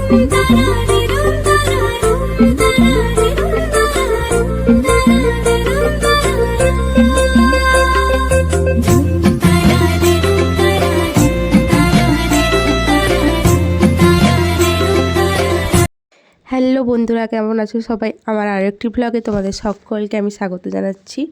Hello বন্ধুরা, কেমন আছো সবাই? আমার আরেকটি ব্লগে তোমাদের সকলকে আমি স্বাগত জানাচ্ছি।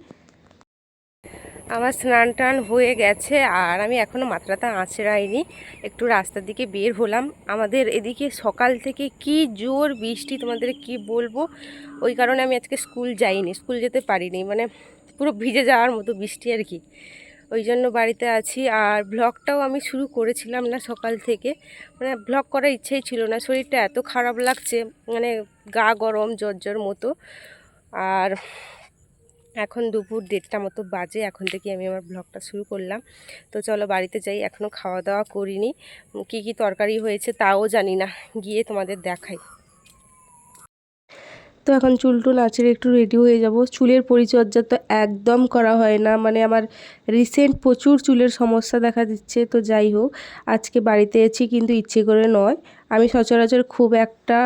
আমার স্নান টান হয়ে গেছে আর আমি এখনও মাথাটা আঁচড়াইনি, একটু রাস্তার দিকে বের হলাম। আমাদের এদিকে সকাল থেকে কি জোর বৃষ্টি, তোমাদের কি বলবো। ওই কারণে আমি আজকে স্কুল যাইনি, স্কুল যেতে পারিনি, মানে পুরো ভিজে যাওয়ার মতো বৃষ্টি আর কি। ওই জন্য বাড়িতে আছি। আর ব্লগটাও আমি শুরু করেছিলাম না সকাল থেকে, মানে ব্লগ করার ইচ্ছেই ছিল না, শরীরটা এত খারাপ লাগছে, মানে গা গরম জ্বর মতো। আর এখন দুপুর 1:30 মতো বাজে, এখন থেকে আমি আমার ব্লগটা শুরু করলাম। তো চলো বাড়িতে যাই, এখনও খাওয়া দাওয়া করিনি, কি কি তরকারি হয়েছে তাও জানি না, গিয়ে তোমাদের দেখাই। তো এখন চুলটু নাচড়ে একটু রেডি হয়ে যাব। চুলের পরিচর্যা তো একদম করা হয় না, মানে আমার রিসেন্ট প্রচুর চুলের সমস্যা দেখা দিচ্ছে। তো যাই হোক, আজকে বাড়িতে আছি কিন্তু ইচ্ছে করে নয়। আমি সচরাচর খুব একটা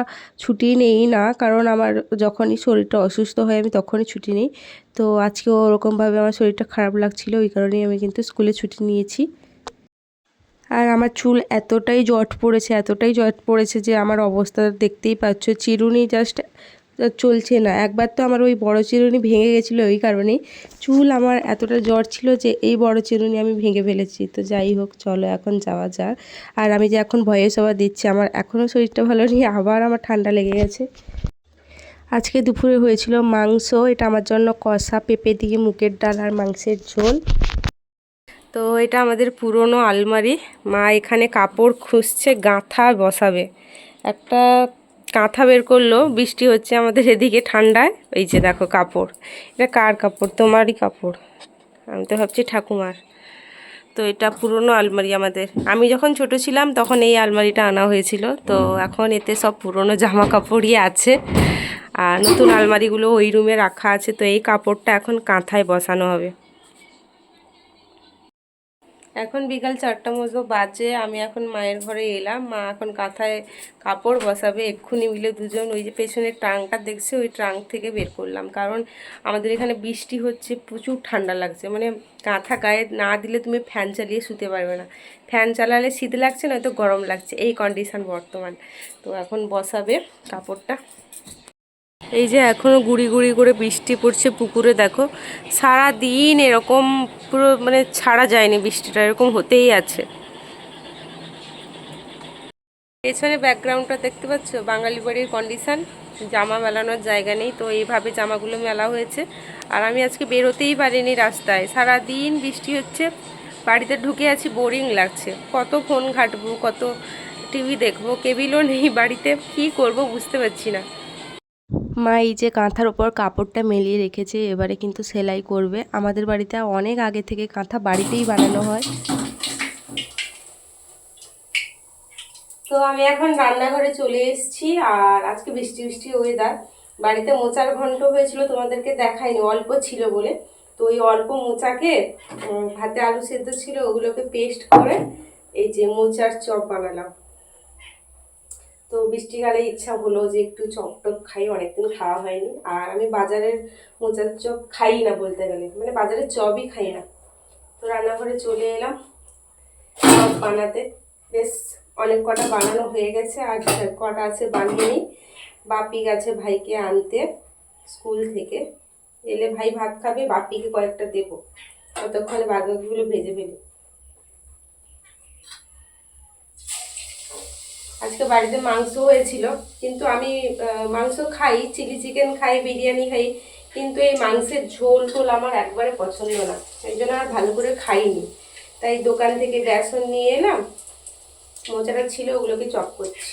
ছুটি নেই না, কারণ আমার যখনই শরীরটা অসুস্থ হয় আমি তখনই ছুটি নিই। তো আজকেও ওরকমভাবে আমার শরীরটা খারাপ লাগছিল, ওই কারণেই আমি কিন্তু স্কুলে ছুটি নিয়েছি। আর আমার চুল এতটাই জট পড়েছে যে আমার অবস্থা দেখতেই পাচ্ছ, চিরুনি জাস্ট চলছে না। একবার তো আমার ওই বড় চিরুনি ভেঙে গেছিলো, ওই কারণেই চুল আমার এতটা জ্বর ছিল যে এই বড় চিরুনি আমি ভেঙে ফেলেছি। তো যাই হোক, চলো এখন যাওয়া যাক। আর আমি যে এখন ভয়েস ওভার দিচ্ছি, আমার এখনও শরীরটা ভালো নেই, আবার আমার ঠান্ডা লেগে গেছে। আজকে দুপুরে হয়েছিল মাংস, এটা আমার জন্য কষা পেঁপে দিয়ে মুগের ডাল আর মাংসের ঝোল। তো এটা আমাদের পুরনো আলমারি, মা এখানে কাপড় খুঁজছে, গাঁথা বসাবে। একটা কাঁথা বের করলো, বৃষ্টি হচ্ছে আমাদের এদিকে ঠান্ডায়। এই যে দেখো কাপড়, এটা কার কাপড়? তোমারই কাপড়? আমি তো ভাবছি ঠাকুমার। তো এটা পুরনো আলমারি আমাদের, আমি যখন ছোট ছিলাম তখন এই আলমারিটা আনা হয়েছিল। তো এখন এতে সব পুরনো জামা কাপড়ই আছে, আর নতুন আলমারিগুলো ওই রুমে রাখা আছে। তো এই কাপড়টা এখন কাঁথায় বসানো হবে। এখন বিকাল 4টা মতো বাজে, আমি এখন মায়ের ঘরে এলাম। মা এখন কাঁথায় কাপড় বসাবে, এক্ষুনি মিলে দুজন ওই যে পেছনের ট্রাঙ্কটা দেখছে, ওই ট্রাঙ্ক থেকে বের করলাম, কারণ আমাদের এখানে বৃষ্টি হচ্ছে, প্রচুর ঠান্ডা লাগছে। মানে কাঁথা গায়ে না দিলে তুমি ফ্যান চালিয়ে শুতে পারবে না, ফ্যান চালালে শীত লাগছে, নয়তো গরম লাগছে, এই কন্ডিশান বর্তমান। তো এখন বসাবে কাপড়টা। এই যে এখনও গুড়ি গুড়ি করে বৃষ্টি পড়ছে পুকুরে, দেখো সারা দিন এরকম, পুরো মানে ছাড়া যায়নি, বৃষ্টিটা এরকম হতেই আছে। পেছনে ব্যাকগ্রাউন্ডটা দেখতে পাচ্ছ, বাঙালি বাড়ির কন্ডিশন, জামা মেলানোর জায়গা নেই, তো এইভাবে জামাগুলো মেলা হয়েছে। আর আমি আজকে বেরোতেই পারিনি রাস্তায়, সারা দিন বৃষ্টি হচ্ছে, বাড়িতে ঢুকে আছি, বোরিং লাগছে। কত ফোন ঘাঁটবো, কত টিভি দেখবো, কেবিলও নেই বাড়িতে, কি করব বুঝতে পারছি না। মা এই যে কাঁথার ওপর কাপড়টা মেলিয়ে রেখেছে, এবারে কিন্তু সেলাই করবে। আমাদের বাড়িতে অনেক আগে থেকে কাঁথা বাড়িতেই বানানো হয়। তো আমি এখন রান্নাঘরে চলে এসেছি, আর আজকে বৃষ্টি বৃষ্টি ওয়েদার। বাড়িতে মোচার ঘন্ট হয়েছিল, তোমাদেরকে দেখাইনি, অল্প ছিল বলে। তো ওই অল্প মোচাকে ভাতে আলু সেদ্ধ ছিল, ওগুলোকে পেস্ট করে এই যে মোচার চপ বানালাম। তো বৃষ্টিকালে ইচ্ছা হলো যে একটু চপ টপ খাই, অনেকদিন খাওয়া হয়নি। আর আমি বাজারের মোচার চপ খাই না বলতে গেলে, মানে বাজারের চপই খাই না। তো রান্নাঘরে চলে এলাম চপ বানাতে। বেশ অনেক কটা বানানো হয়ে গেছে, আর কটা আছে বানিয়ে নিই। বাপি গেছে ভাইকে আনতে স্কুল থেকে, এলে ভাই ভাত খাবে, বাপিকে কয়েকটা দেবো, ততক্ষণে বাদবাকিগুলো ভেজে ফেলি। আজকে বাড়িতে মাংস হয়েছিল, কিন্তু আমি মাংস খাই, চিলি চিকেন খাই, বিরিয়ানি খাই, কিন্তু এই মাংসের ঝোল টোল আমার একবারে পছন্দ না, এই জন্য আর ভালো করে খাইনি। তাই দোকান থেকে বেসন নিয়ে এলাম, মোচাটা ছিল ওগুলোকে চপ করছি।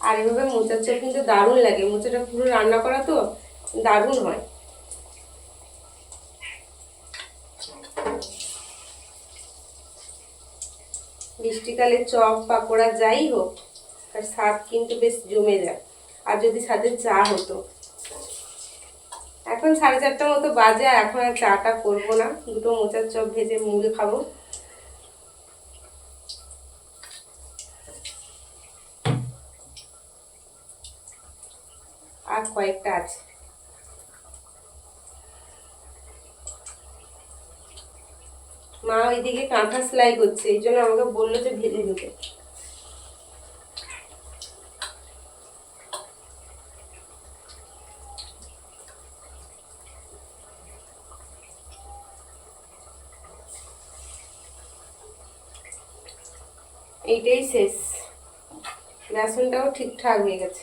আর এভাবে মোচার চপ কিন্তু দারুণ লাগে, মোচাটা পুরো রান্না করা তো দারুণ হয়। বৃষ্টিকালে চপ পাকোড়া যাই হোক, আর স্বাদ কিন্তু বেশ জমে যায়। আর যদি সাথে চা হতো। এখন 4:30 মতো বাজে, আর এখন আর চাটা করবো না, দুটো মোচার চপ ভেজে মুড়ে খাবো। আর কয়েকটা আছে। মা ওইদিকে কাঁথা সেলাই করছে, এই জন্য আমাকে বললো যে ভেজে দিতে। এইটাই শেষ, বেসনটাও ঠিকঠাক হয়ে গেছে।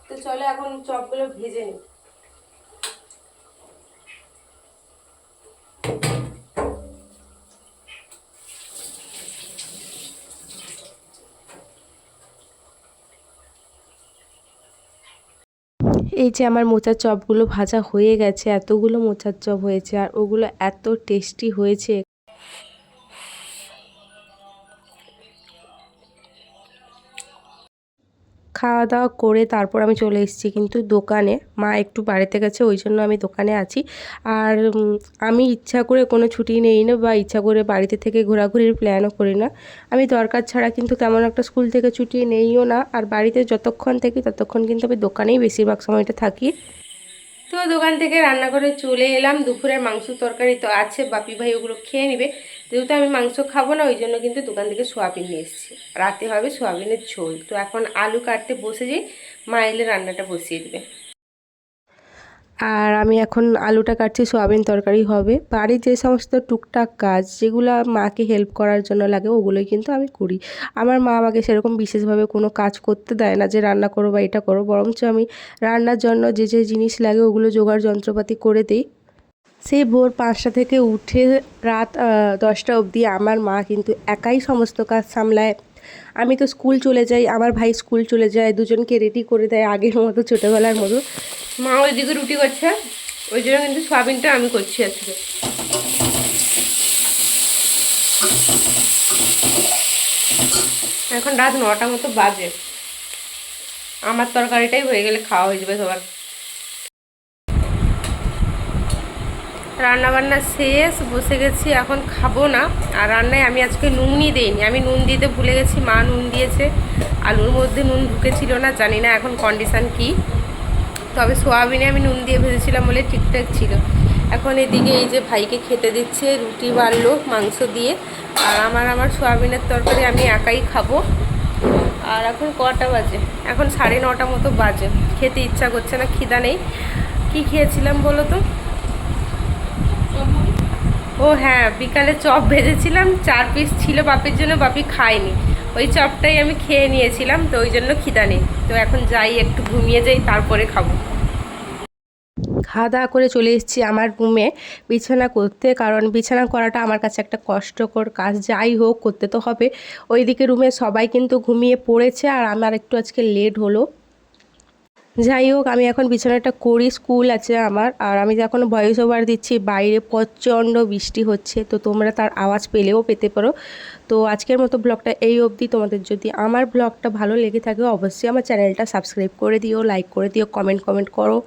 তো চলো এখন চপগুলো ভেজে নিই। এই যে আমার মোচার চপগুলো ভাজা হয়ে গেছে, এতগুলো মোচার চপ হয়েছে আর ওগুলো এত টেস্টি হয়েছে। খাওয়া দাওয়া করে তারপর আমি চলে এসেছি কিন্তু দোকানে, মা একটু বাড়িতে গেছে ওই জন্য আমি দোকানে আছি। আর আমি ইচ্ছা করে কোনো ছুটি নেই না বা ইচ্ছা করে বাড়িতে থেকে ঘোরাঘুরির প্ল্যানও করি না। আমি দরকার ছাড়া কিন্তু তেমন একটা স্কুল থেকে ছুটি নেইও না, আর বাড়িতে যতক্ষণ থাকি ততক্ষণ কিন্তু আমি দোকানেই বেশিরভাগ সময়টা থাকি। তো দোকান থেকে রান্না করে চলে এলাম। দুপুরের মাংস তরকারি তো আছে, বাপি ভাই ওগুলো খেয়ে নেবে, যেহেতু আমি মাংস খাবো না ওই জন্য কিন্তু দোকান থেকে সোয়াবিন নিয়ে এসেছি। রাতে হবে সোয়াবিনের ঝোল। তো এখন আলু কাটতে বসে যাই, মা এলে রান্নাটা বসিয়ে দেবে। আর আমি এখন আলুটা কাটছি, সোয়াবিন তরকারি হবে। বাড়ির যে সমস্ত টুকটাক কাজ যেগুলো মাকে হেল্প করার জন্য লাগে ওগুলোই কিন্তু আমি করি। আমার মা আমাকে সেরকম বিশেষভাবে কোনো কাজ করতে দেয় না যে রান্না করো বা এটা করো, বরঞ্চ আমি রান্নার জন্য যে যে জিনিস লাগে ওগুলো জোগাড় যন্ত্রপাতি করে দিই। সেই ভোর 5টা থেকে উঠে রাত 10টা অবধি আমার মা কিন্তু একাই সমস্ত কাজ সামলায়। আমি তো স্কুল চলে যাই, আমার ভাই স্কুল চলে যায়, দুজনকে রেডি করে দেয় আগের মতো, ছোটোবেলার মতো। মা ওইদিকে রুটি করছে, ওই জন্য কিন্তু সোয়াবিনটা আমি করছি আজকে। এখন রাত 9টা মতো বাজে, আমার তরকারিটাই হয়ে গেলে খাওয়া হয়ে যাবে সবার। রান্নাবান্না শেষ, বসে গেছি, এখন খাবো না। আর রান্নায় আমি আজকে নুনই দিইনি, আমি নুন দিতে ভুলে গেছি, মা নুন দিয়েছে। আলুর মধ্যে নুন ঢুকেছিল না, জানি না এখন কন্ডিশান কি, তবে সোয়াবিনে আমি নুন দিয়ে ভেজেছিলাম বলে ঠিকঠাক ছিল। এখন এদিকে এই যে ভাইকে খেতে দিচ্ছে, রুটি বাড়লো মাংস দিয়ে, আর আমার সোয়াবিনের তরকারি আমি একাই খাবো। আর এখন কটা বাজে? এখন 9:30 মতো বাজে, খেতে ইচ্ছা করছে না, খিদা নেই। কি খেয়েছিলাম বলো তো? ও হ্যাঁ, বিকালে চপ ভেজেছিলাম, 4 পিস ছিল বাপির জন্য, বাপি খায়নি, ওই চপটাই আমি খেয়ে নিয়েছিলাম, তো ওই জন্য খিদা নেই। তো এখন যাই, একটু ঘুমিয়ে যাই, তারপরে খাবো। খাওয়া দাওয়া করে চলে এসেছি আমার রুমে বিছানা করতে, কারণ বিছানা করাটা আমার কাছে একটা কষ্টকর কাজ, যাই হোক করতে তো হবে। ওইদিকে রুমে সবাই কিন্তু ঘুমিয়ে পড়েছে আর আমার একটু আজকে লেট হলো। যাই হোক আমি এখন বিছানাটা করি, স্কুল আছে আমার। আর আমি যখন ভয়েস ওভার দিচ্ছি বাইরে প্রচণ্ড বৃষ্টি হচ্ছে, তো তোমরা তার আওয়াজ পেলেও পেতে পারো। তো আজকের মতো ব্লগটা এই অবধি। তোমাদের যদি আমার ব্লগটা ভালো লেগে থাকে অবশ্যই আমার চ্যানেলটা সাবস্ক্রাইব করে দিও, লাইক করে দিও, কমেন্ট করো।